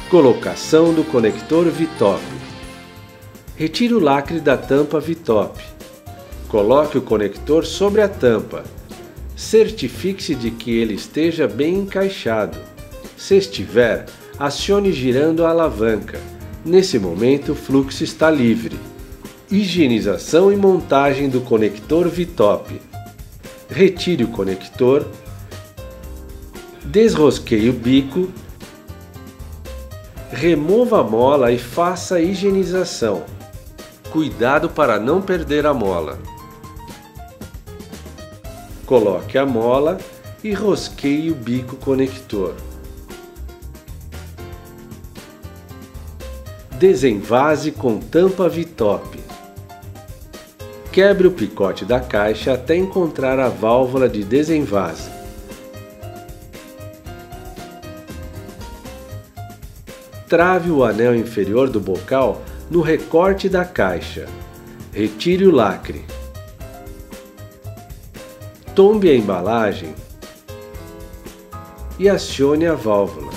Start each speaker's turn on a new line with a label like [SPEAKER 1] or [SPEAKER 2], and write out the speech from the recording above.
[SPEAKER 1] Colocação do conector VTOP. Retire o lacre da tampa VTOP. Coloque o conector sobre a tampa. Certifique-se de que ele esteja bem encaixado. Se estiver, acione girando a alavanca. Nesse momento, o fluxo está livre. Higienização e montagem do conector VTOP. Retire o conector. Desrosqueie o bico. Remova a mola e faça a higienização. Cuidado para não perder a mola. Coloque a mola e rosqueie o bico conector. Desenvase com tampa VTOP. Quebre o picote da caixa até encontrar a válvula de desenvase. Trave o anel inferior do bocal no recorte da caixa. Retire o lacre. Tombe a embalagem e acione a válvula.